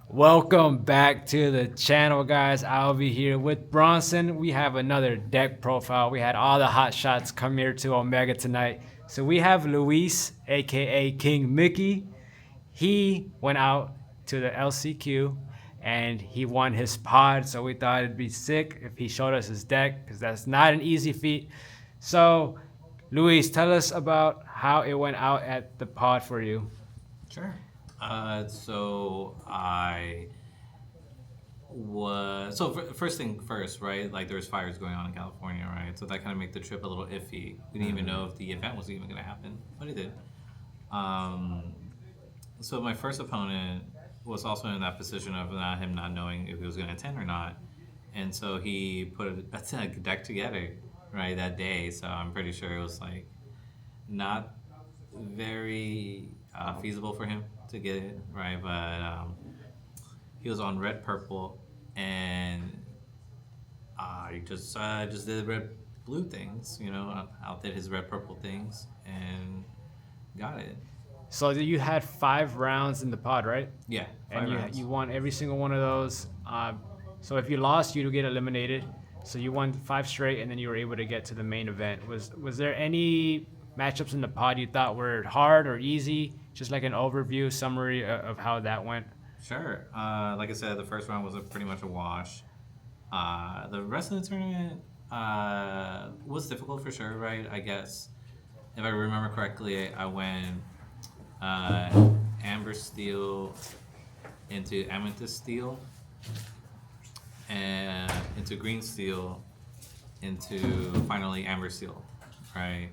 Welcome back to the channel, guys. I'll be here with Bronson. We have another deck profile. We had all the hot shots come here to Omega tonight. So we have Luis, aka King Mickey. He went out to the LCQ and he won his pod. So we thought it'd be sick if he showed us his deck, because that's not an easy feat. So Luis, tell us about how it went out at the pod for you. Sure. So I was first thing first, right? Like there was fires going on in California, right? So that kind of made the trip a little iffy. We didn't even know if the event was even going to happen, but it did. So my first opponent was also in that position of him not knowing if he was going to attend or not, and so he put a deck together, right, that day. So I'm pretty sure it was like not very feasible for him to get it right, but he was on red purple, and I just did red blue things, outdid his red purple things and got it. So you had 5 rounds in the pod, right? Yeah, and rounds. you won every single one of those. So if you lost, you'd get eliminated. So you won 5 straight, and then you were able to get to the main event. Was there any matchups in the pod you thought were hard or easy? Just like an overview summary of how that went. Sure. Like I said, the first round was pretty much a wash. The rest of the tournament was difficult for sure, right? I guess if I remember correctly, I went Amber Steel into Amethyst Steel, and into Green Steel, into finally Amber Steel, right?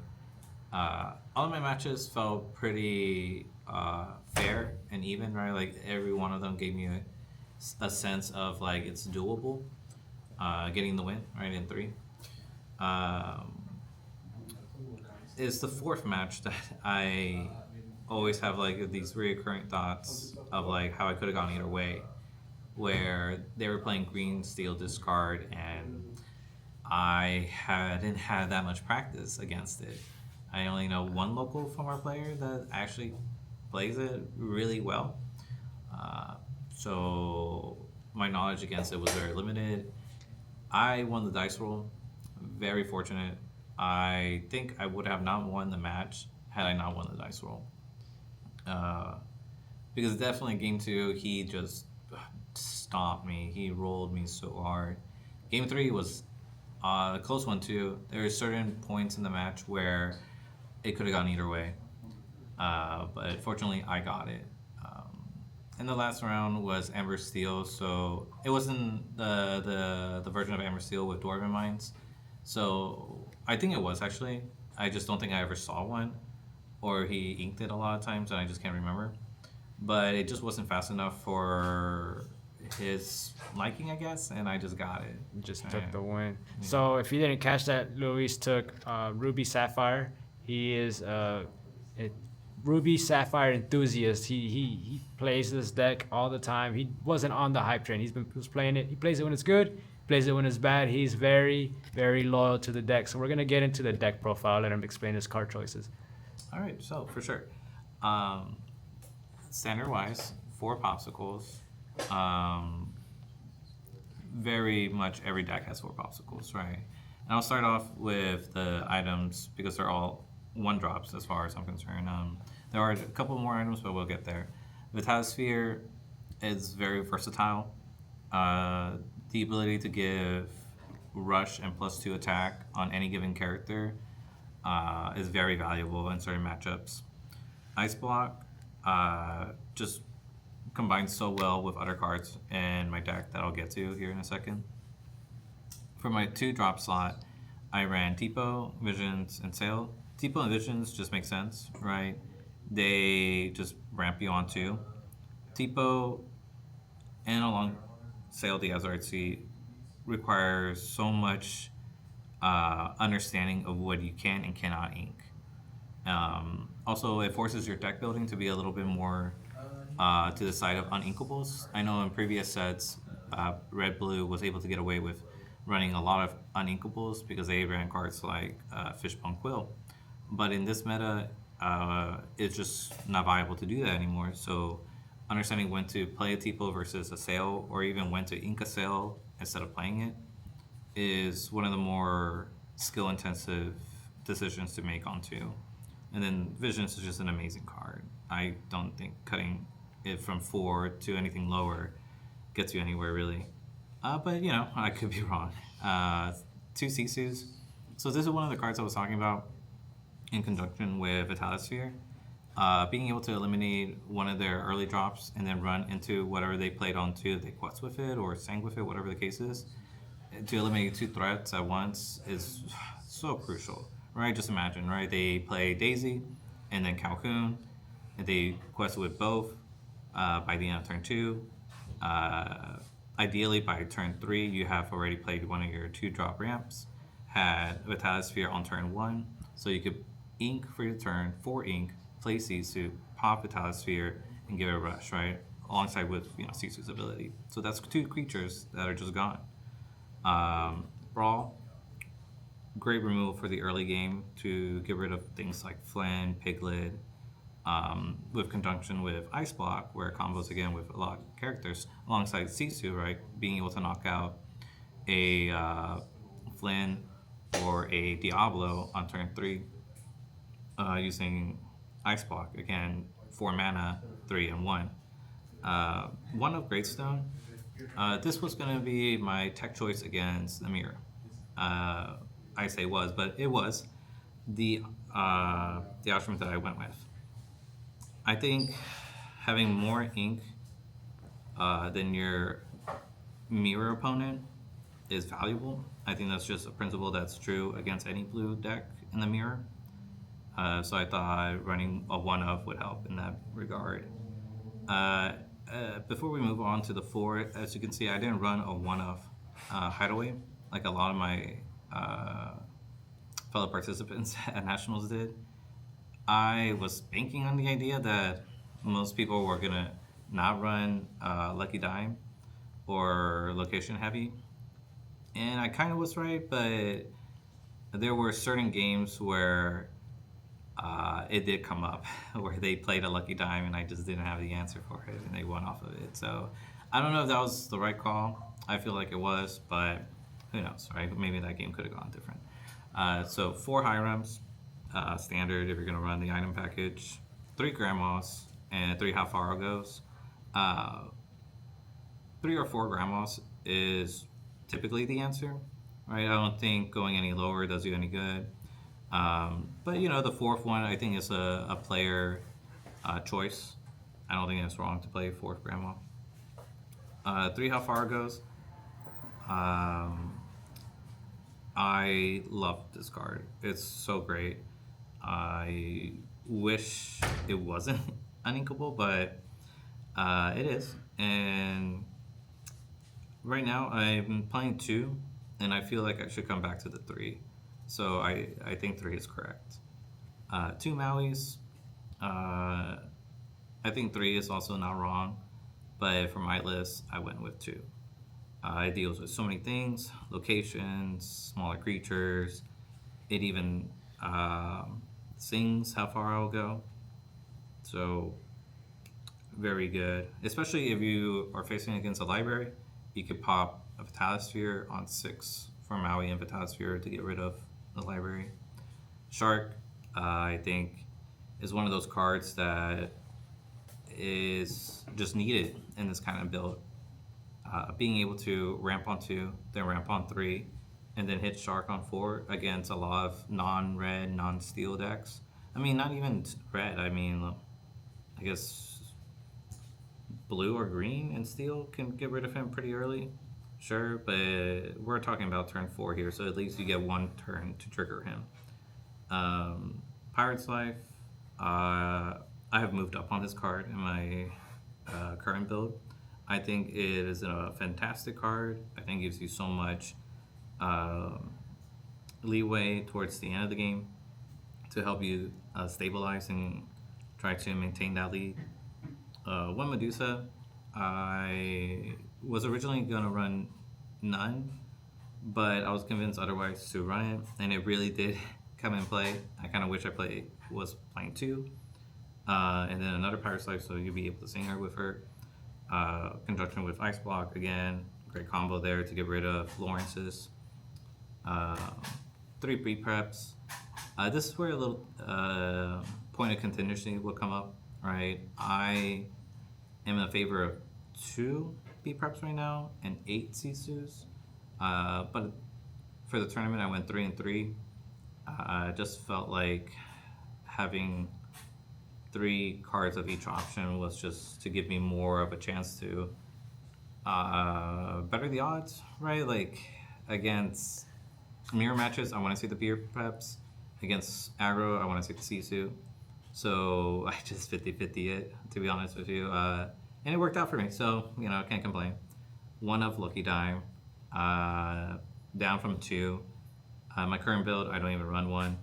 All of my matches felt pretty fair and even, right? Like every one of them gave me a sense of like it's doable, getting the win, right, in 3. It's the 4th match that I always have like these recurring thoughts of like how I could have gone either way, where they were playing green steel discard and I hadn't had that much practice against it. I only know one local from our player that actually plays it really well, so my knowledge against it was very limited. I won the dice roll, very fortunate. I think I would have not won the match had I not won the dice roll. Because definitely game 2, he just stomped me. He rolled me so hard. Game 3 was a close one too. There were certain points in the match where it could have gone either way. But fortunately, I got it. And the last round was Amber Steel, so it wasn't the version of Amber Steel with Dwarven Mines. So I think it was actually. I just don't think I ever saw one, or he inked it a lot of times, and I just can't remember. But it just wasn't fast enough for his liking, I guess, and I just got it. Just took the win. Yeah. So if you didn't catch that, Luis took Ruby Sapphire. He is a Ruby Sapphire enthusiast. He plays this deck all the time. He wasn't on the hype train. He was playing it. He plays it when it's good. Plays it when it's bad. He's very, very loyal to the deck. So we're gonna get into the deck profile. Let him explain his card choices. All right. So for sure, standard wise, 4 popsicles. Very much every deck has 4 popsicles, right? And I'll start off with the items because they're all 1 drops as far as I'm concerned. There are a couple more items, but we'll get there. The Vitasphere is very versatile. The ability to give rush and +2 attack on any given character is very valuable in certain matchups. Ice Block just combines so well with other cards in my deck that I'll get to here in a second. For my 2 drop slot, I ran Tipo, Visions, and Sail. Tipo and Visions just make sense, right? They just ramp you on 2. Tipo and along Sail the SRC requires so much understanding of what you can and cannot ink. Also, it forces your deck building to be a little bit more to the side of uninkables. I know in previous sets, Red Blue was able to get away with running a lot of uninkables because they ran cards like Fishbone Quill. But in this meta, it's just not viable to do that anymore. So understanding when to play a TPO versus a sail, or even when to ink a sail instead of playing it, is one of the more skill intensive decisions to make on two. And then Visions is just an amazing card. I don't think cutting it from 4 to anything lower gets you anywhere really. But you know, I could be wrong. 2 Sisus. So this is one of the cards I was talking about in conjunction with Vitalisphere. Being able to eliminate one of their early drops and then run into whatever they played on two, they quest with it or sang with it, whatever the case is, to eliminate 2 threats at once is so crucial, right? Just imagine, right? They play Daisy and then Calhoun, and they quest with both by the end of turn 2. Ideally, by turn 3, you have already played one of your 2-drop ramps, had Vitalisphere on turn 1, so you could ink for your turn, 4 ink, play Sisu, pop Vitalisphere, and give it a rush, right? Alongside with Sisu's ability. So that's 2 creatures that are just gone. Brawl, great removal for the early game to get rid of things like Flynn, Piglet, with conjunction with Ice Block, where it combos again with a lot of characters, alongside Sisu, right? Being able to knock out a Flynn or a Diablo on turn 3 using Ice Block, again, 4 mana, 3 and 1. One of Greatstone. This was going to be my tech choice against the mirror. I say was, but it was the instrument that I went with. I think having more ink than your mirror opponent is valuable. I think that's just a principle that's true against any blue deck in the mirror. So I thought running a 1-of would help in that regard. Before we move on to the 4, as you can see, I didn't run a 1-of Hideaway like a lot of my fellow participants at Nationals did. I was banking on the idea that most people were gonna not run Lucky Dime or Location Heavy, and I kind of was right, but there were certain games where it did come up where they played a Lucky Dime and I just didn't have the answer for it and they won off of it. So I don't know if that was the right call. I feel like it was, but who knows, right? Maybe that game could have gone different. So 4 Hirams, standard if you're going to run the item package, 3 Grandmas, and 3 How Far It Goes. 3 or 4 Grandmas is typically the answer, right? I don't think going any lower does you any good. But the 4th one I think is a player choice. I don't think it's wrong to play 4th Grandma. 3 How Far It Goes. I love this card. It's so great. I wish it wasn't uninkable, but it is. And right now I'm playing 2, and I feel like I should come back to the 3. So I think 3 is correct. 2 Mauis. I think 3 is also not wrong, but for my list, I went with 2. It deals with so many things, locations, smaller creatures. It even sings How Far I'll Go. So very good. Especially if you are facing against a library, you could pop a Vitalisphere on 6 for Maui and Vitalisphere to get rid of the library. Shark, I think, is one of those cards that is just needed in this kind of build. Being able to ramp on 2, then ramp on 3, and then hit Shark on 4 against a lot of non-red, non-steel decks. I mean, not even red. I mean, I guess blue or green and steel can get rid of him pretty early. Sure, but we're talking about turn 4 here, so at least you get 1 turn to trigger him. Pirate's Life. I have moved up on this card in my current build. I think it is a fantastic card. I think it gives you so much leeway towards the end of the game to help you stabilize and try to maintain that lead. 1 Medusa. I was originally going to run none, but I was convinced otherwise to run it, and it really did come in play. I kind of wish I played was playing too. And then another Power Slide, so you'll be able to sing her with her. Conjunction with Ice Block, again, great combo there to get rid of Lawrence's. 3 pre-preps. This is where a little point of contingency will come up, right? I am in favor of 2 pre-preps right now and 8 Sisus. But for the tournament, I went 3 and 3. I just felt like having 3 cards of each option was just to give me more of a chance to better the odds, right? Like against mirror matches, I want to see the beer preps. Against aggro, I want to see the Sisu. So I just 50-50 it, to be honest with you. And it worked out for me, so, you know, I can't complain. 1 of Lucky Dime, down from 2. My current build, I don't even run 1.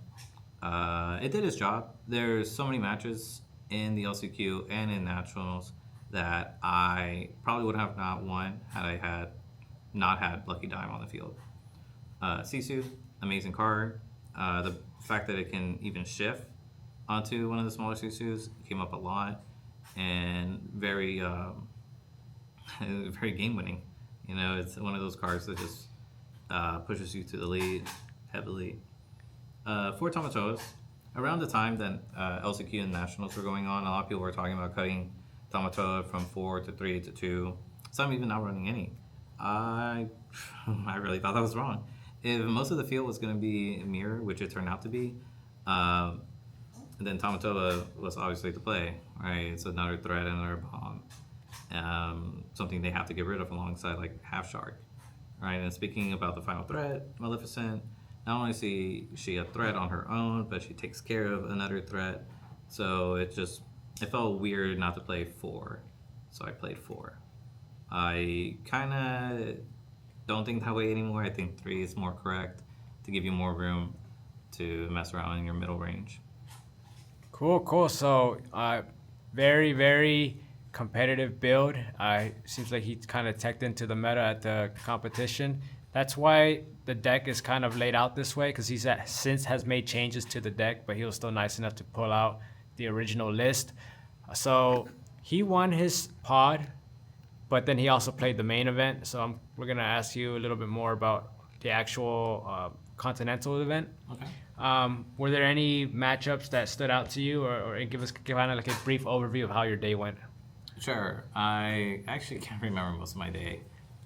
It did its job. There's so many matches in the LCQ and in Nationals that I probably would have not won had I not had Lucky Dime on the field. Sisu, amazing card. The fact that it can even shift onto one of the smaller Sisus came up a lot, and very very game winning. You know, it's one of those cards that just pushes you to the lead heavily. 4 Tamatoas. Around the time that LCQ and Nationals were going on, a lot of people were talking about cutting Tamatoa from 4 to 3 to 2. Some even not running any. I really thought that was wrong. If most of the field was going to be mirror, which it turned out to be, then Tamatoa was obviously the play, right? It's another threat, another bomb, something they have to get rid of alongside like Half Shark, right? And speaking about the final threat, Maleficent, not only is she a threat on her own, but she takes care of another threat. So it felt weird not to play 4, so I played 4. I kind of don't think that way anymore. I think 3 is more correct to give you more room to mess around in your middle range. Cool. So, very, very competitive build. Seems like he kind of teched into the meta at the competition. That's why the deck is kind of laid out this way, because he's since has made changes to the deck, but he was still nice enough to pull out the original list. So he won his pod, but then he also played the main event. So we're gonna ask you a little bit more about the actual Continental event. Okay. Were there any matchups that stood out to you, or give us kind of like a brief overview of how your day went? Sure. I actually can't remember most of my day.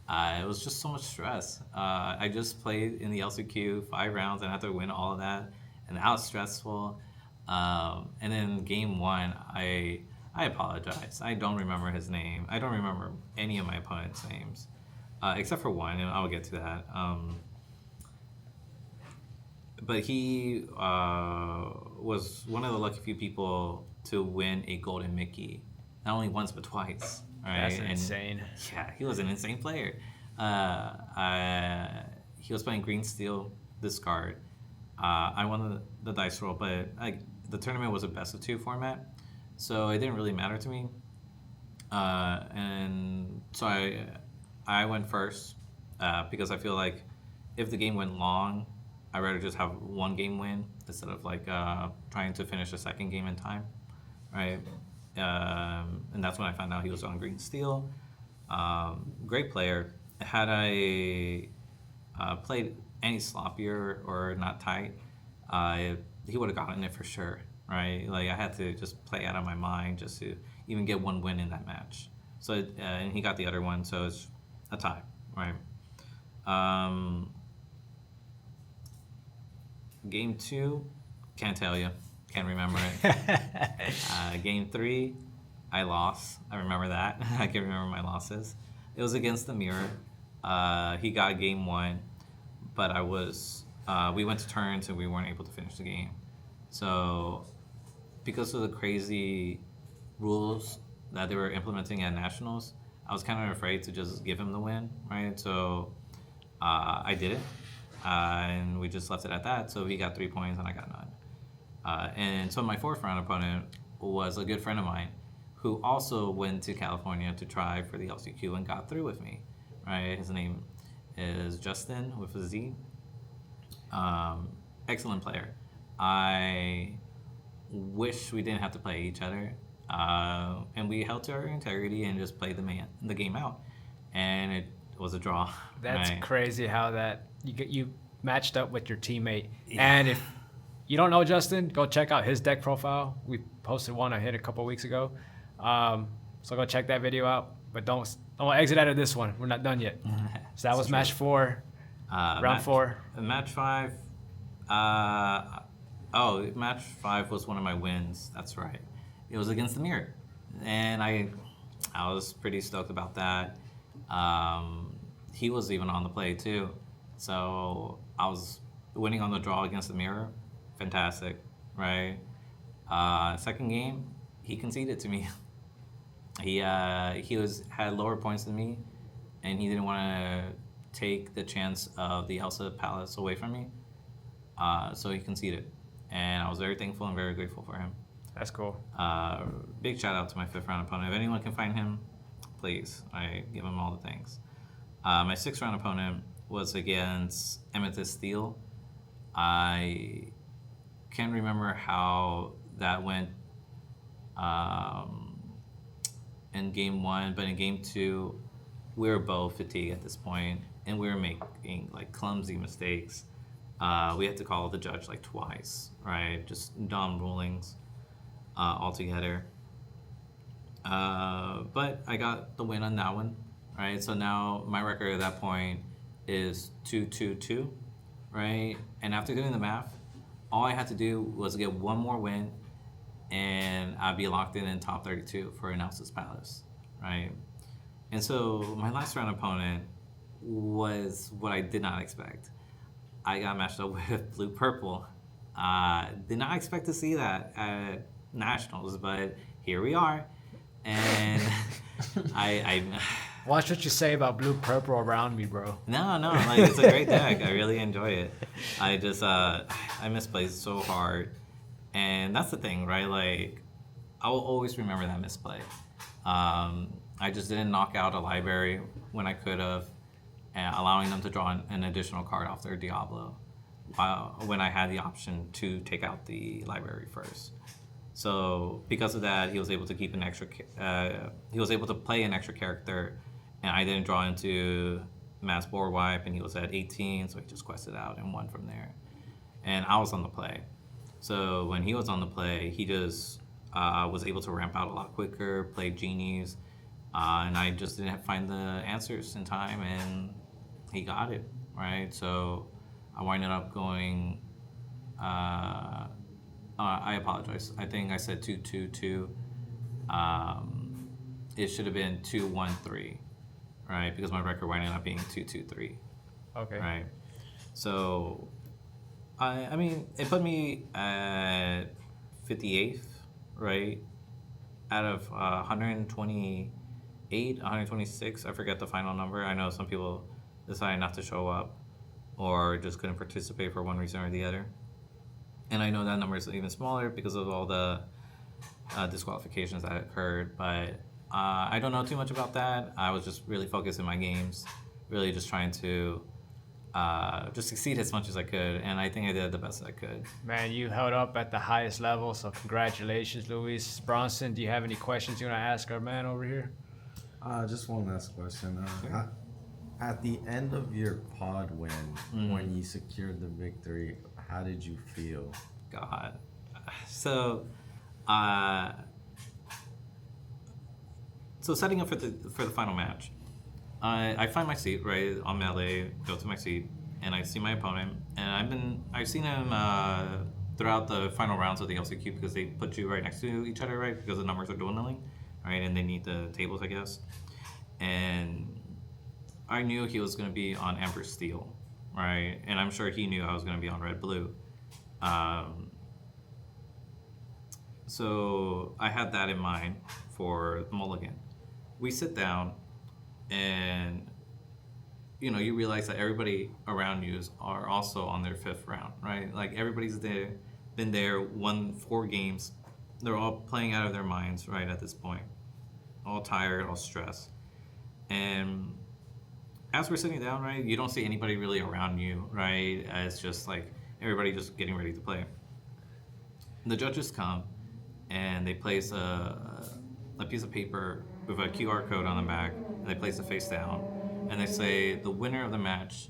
It was just so much stress. I just played in the LCQ 5 rounds and I had to win all of that, and that was stressful. And then game 1, I apologize. I don't remember his name. I don't remember any of my opponent's names, except for one, and I'll get to that. But he was one of the lucky few people to win a Golden Mickey, not only once but twice. Right? That's insane. Yeah, he was an insane player. He was playing Green Steel discard. I won the dice roll, but the tournament was a best of 2 format, so it didn't really matter to me. And so I went first because I feel like if the game went long, I'd rather just have 1 game win instead of like trying to finish a second game in time, right? And that's when I found out he was on Green Steel. Great player. Had I played any sloppier or not tight, he would have gotten it for sure, right? Like I had to just play out of my mind just to even get 1 win in that match. So and he got the other one, so it's a tie, right? Game 2, can't tell you. Can't remember it. Game 3, I lost. I remember that. I can remember my losses. It was against the Mirror. He got game 1, but we went to turns and we weren't able to finish the game. So because of the crazy rules that they were implementing at Nationals, I was kind of afraid to just give him the win, right? So I did it, and we just left it at that. So he got 3 points and I got none. And so my 4th round opponent was a good friend of mine who also went to California to try for the LCQ and got through with me, right? His name is Justin with a Z. Excellent player. I wish we didn't have to play each other, and we held to our integrity and just played the game out, and it was a draw. That's right? crazy how that you matched up with your teammate. Yeah. And if you don't know Justin, go check out his deck profile. We posted one I hit a couple weeks ago, so go check that video out. But don't exit out of this one. We're not done yet. So that was match 4, round 4. Match 5. Match 5 was one of my wins. That's right. It was against the mirror, and I was pretty stoked about that. He was even on the play too, so I was winning on the draw against the mirror. Fantastic, right? Second game, he conceded to me. He had lower points than me, and he didn't want to take the chance of the Elsa Palace away from me. So he conceded, and I was very thankful and very grateful for him. That's cool. Big shout out to my 5th round opponent. If anyone can find him, please, I give him all the thanks. My 6th round opponent was against Amethyst Steel. I can't remember how that went in game 1, but in game 2, we were both fatigued at this point, and we were making like clumsy mistakes. We had to call the judge like twice, right? Just dumb rulings altogether. But I got the win on that one, right? So now my record at that point is 2-2-2, right? And after doing the math, all I had to do was get one more win, and I'd be locked in top 32 for an Elsa's Palace, right? And so my last round opponent was what I did not expect. I got matched up with Blue Purple. Did not expect to see that at Nationals, but here we are. And I Watch what you say about Blue Purple around me, bro. no, like it's a great deck. I really enjoy it. I just I misplayed so hard, and that's the thing, right? Like I will always remember that misplay. I just didn't knock out a library when I could have, allowing them to draw an additional card off their Diablo, when I had the option to take out the library first. So because of that, he was able to keep an extra. He was able to play an extra character, and I didn't draw into mass board wipe, and he was at 18, so he just quested out and won from there. And I was on the play, so when he was on the play, he just was able to ramp out a lot quicker, play genies, and I just didn't find the answers in time, and he got it, right? So I winded up going. I apologize. I think I said 2-2-2. It should have been 2-1-3, right? Because my record winded up being 2-2-3. Okay. Right. So, I mean, it put me at 58th, right? Out of 128, 126. I forget the final number. I know some people decided not to show up or just couldn't participate for one reason or the other. And I know that number is even smaller because of all the disqualifications that occurred. But I don't know too much about that. I was just really focused in my games, really just trying to just succeed as much as I could. And I think I did the best I could. Man, you held up at the highest level, so congratulations, Luis. Bronson, do you have any questions you want to ask our man over here? Just one last question. At the end of your pod win, when you secured the victory, how did you feel? God. So setting up for the final match, I find my seat right on melee, go to my seat, and I see my opponent, and I've seen him throughout the final rounds of the LCQ because they put you right next to each other, right? Because the numbers are dwindling, right? And they need the tables, I guess. And I knew he was going to be on Ember Steel, right? And I'm sure he knew I was going to be on Red Blue. So I had that in mind for Mulligan. We sit down, and you realize that everybody around you are also on their 5th round, right? Like everybody's been there, won 4 games. They're all playing out of their minds, right, at this point. All tired, all stressed. And as we're sitting down, right, you don't see anybody really around you, right? It's just like everybody just getting ready to play. the judges come and they place a piece of paper with a QR code on the back, and they place it face down, and they say the winner of the match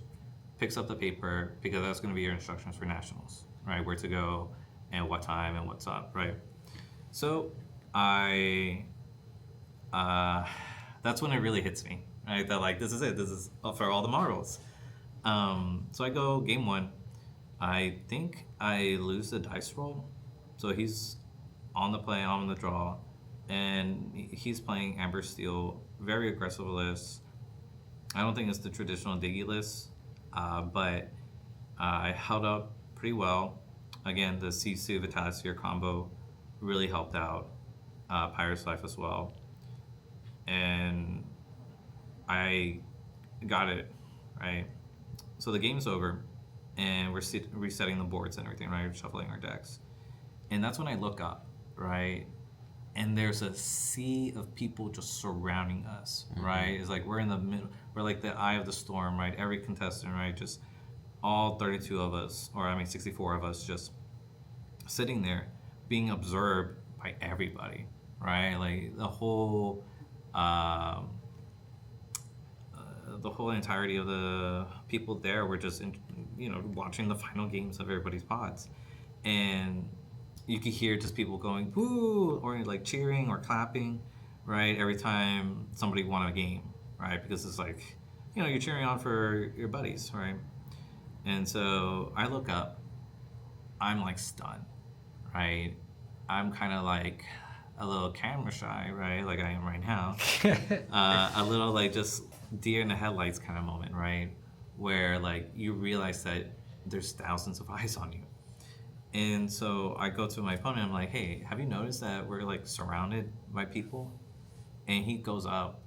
picks up the paper because that's going to be your instructions for nationals, right? Where to go and what time and what's up, right? So that's when it really hits me, right? That like, this is it. This is for all the marbles. So I go game 1. I think I lose the dice roll. So he's on the play, on the draw, and he's playing Amber Steel, very aggressive list. I don't think it's the traditional Diggy list, but I held up pretty well. Again, the Sisu Vitasphere combo really helped out. Pirate's Life as well. And I got it, right? So the game's over, and we're resetting the boards and everything, right? Shuffling our decks. And that's when I look up, right? And there's a sea of people just surrounding us, right? It's like we're in the middle, we're like the eye of the storm, right? Every contestant, right? Just all 32 of us, or 64 of us, just sitting there being observed by everybody, right? Like the whole entirety of the people there were just, watching the final games of everybody's pods. And you could hear just people going, woo, or like cheering or clapping, right? Every time somebody won a game, right? Because it's like, you're cheering on for your buddies, right? And so I look up, I'm like stunned, right? I'm kind of like a little camera shy, right? Like I am right now. A little like just deer in the headlights kind of moment, right? Where like you realize that there's thousands of eyes on you. And so I go to my opponent, I'm like, hey, have you noticed that we're like surrounded by people? And he goes up,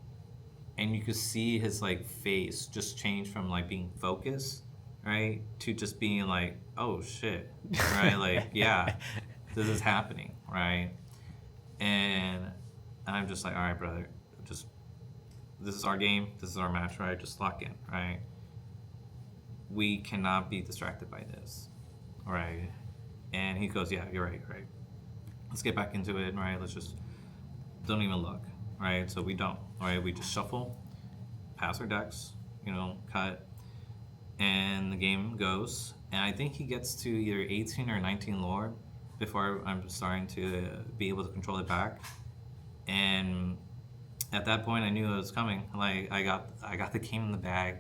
and you could see his like face just change from like being focused, right, to just being like, oh shit, right? Like, yeah, this is happening, right? And I'm just like, all right, brother, just, this is our game, this is our match, right? Just lock in, right? We cannot be distracted by this, right? And he goes, yeah, you're right, right? Let's get back into it, right? Let's just, don't even look, right? So we don't, right? We just shuffle, pass our decks, cut, and the game goes. And I think he gets to either 18 or 19 lore before I'm starting to be able to control it back. And at that point, I knew it was coming. Like, I got the game in the bag.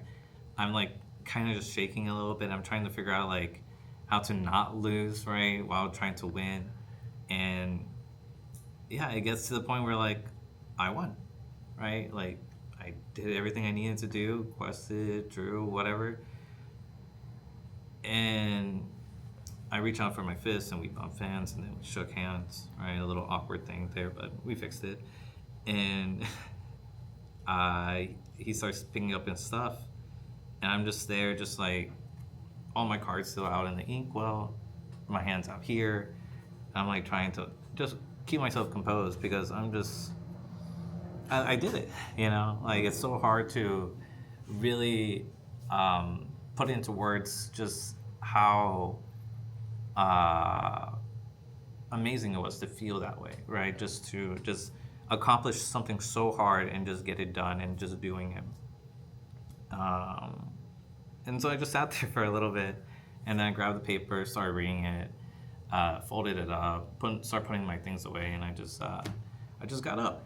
I'm like kind of just shaking a little bit. I'm trying to figure out like how to not lose, right, while trying to win. And yeah, it gets to the point where like I won, right? Like I did everything I needed to do, quested, drew, whatever. And I reached out for my fist, and we bumped fans, and then we shook hands, right? A little awkward thing there, but we fixed it. And he starts picking up his stuff, and I'm just there, just like, all my cards still out in the inkwell, my hands out here. I'm like trying to just keep myself composed, because I'm just, I did it, like it's so hard to really put into words just how amazing it was to feel that way, right? Just to accomplish something so hard and just get it done, and just doing it. And so I just sat there for a little bit, and then I grabbed the paper, started reading it, folded it up, started putting my things away, and I just got up.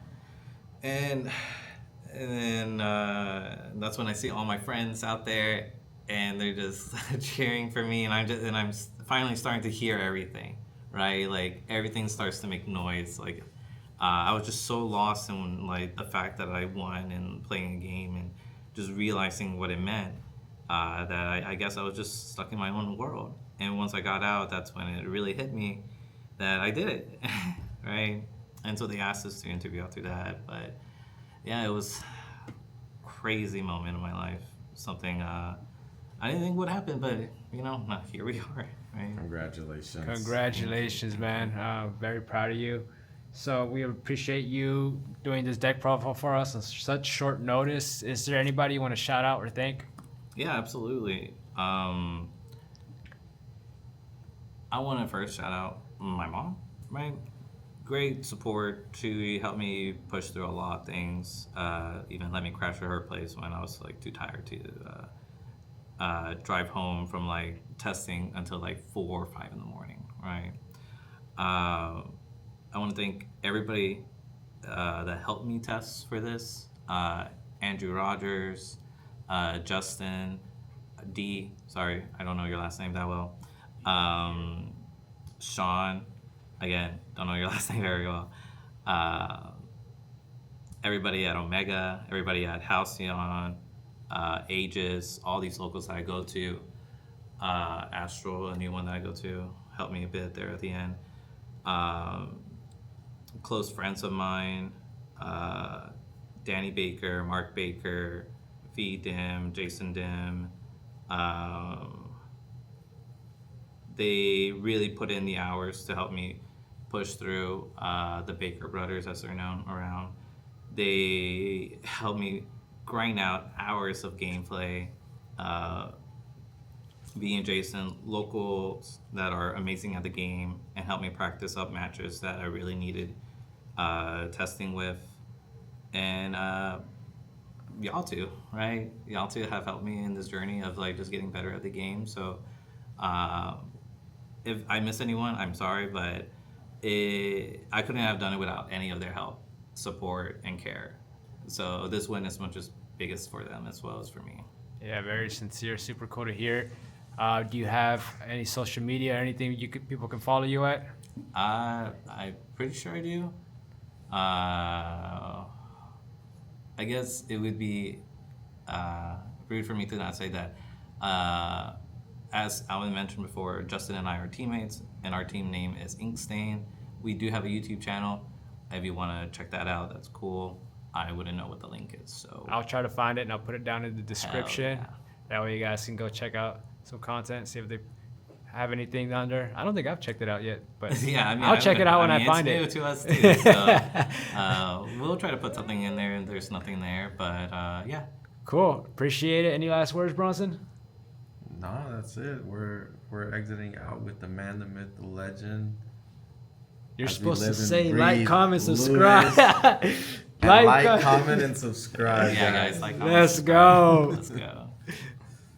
And then that's when I see all my friends out there, and they're just cheering for me, and I'm finally starting to hear everything, right? Like everything starts to make noise. Like I was just so lost in like the fact that I won and playing a game, and just realizing what it meant. That I guess I was just stuck in my own world. And once I got out, that's when it really hit me that I did it, right? And so they asked us to interview after that. But yeah, it was a crazy moment in my life. Something I didn't think would happen, but here we are, right? Congratulations. Congratulations, man. Very proud of you. So we appreciate you doing this deck profile for us on such short notice. Is there anybody you want to shout out or thank? Yeah, absolutely. I want to first shout out My mom, right? Great support. She helped me push through a lot of things. Even let me crash at her place when I was like too tired to drive home from like testing until like 4 or 5 in the morning, right? I want to thank everybody that helped me test for this. Andrew Rogers, Justin, D. Sorry, I don't know your last name that well. Sean, again, don't know your last name very well. Everybody at Omega, everybody at Halcyon, Aegis, all these locals that I go to. Astral, a new one that I go to, helped me a bit there at the end. Close friends of mine, Danny Baker, Mark Baker, V Dim, Jason Dim. They really put in the hours to help me push through. The Baker brothers, as they're known around, they helped me grind out hours of gameplay. V and Jason, locals that are amazing at the game, and helped me practice up matches that I really needed testing with. And y'all too, right? Y'all too have helped me in this journey of like just getting better at the game. So if I miss anyone, I'm sorry, but I couldn't have done it without any of their help, support, and care. So this win is much as biggest for them as well as for me. Yeah, very sincere, super cool to hear. Do you have any social media or anything people can follow you at? I'm pretty sure I do. I guess it would be rude for me to not say that. As Alan mentioned before, Justin and I are teammates, and our team name is Inkstain. We do have a YouTube channel. If you want to check that out, that's cool. I wouldn't know what the link is, so I'll try to find it and I'll put it down in the description. yeah. That way you guys can go check out some content, see if they have anything under. I don't think I've checked it out yet, but yeah, I mean, I'll check it out when I find it. It's new to us too, so we'll try to put something in there, and there's nothing there, but yeah. Cool. Appreciate it. Any last words, Bronson? No, that's it. We're exiting out with the man, the myth, the legend. You're As we supposed to live and say like, breathe, comment, Lewis. subscribe. And like, comment, and subscribe. Yeah, guys, like, Let's go. Let's go.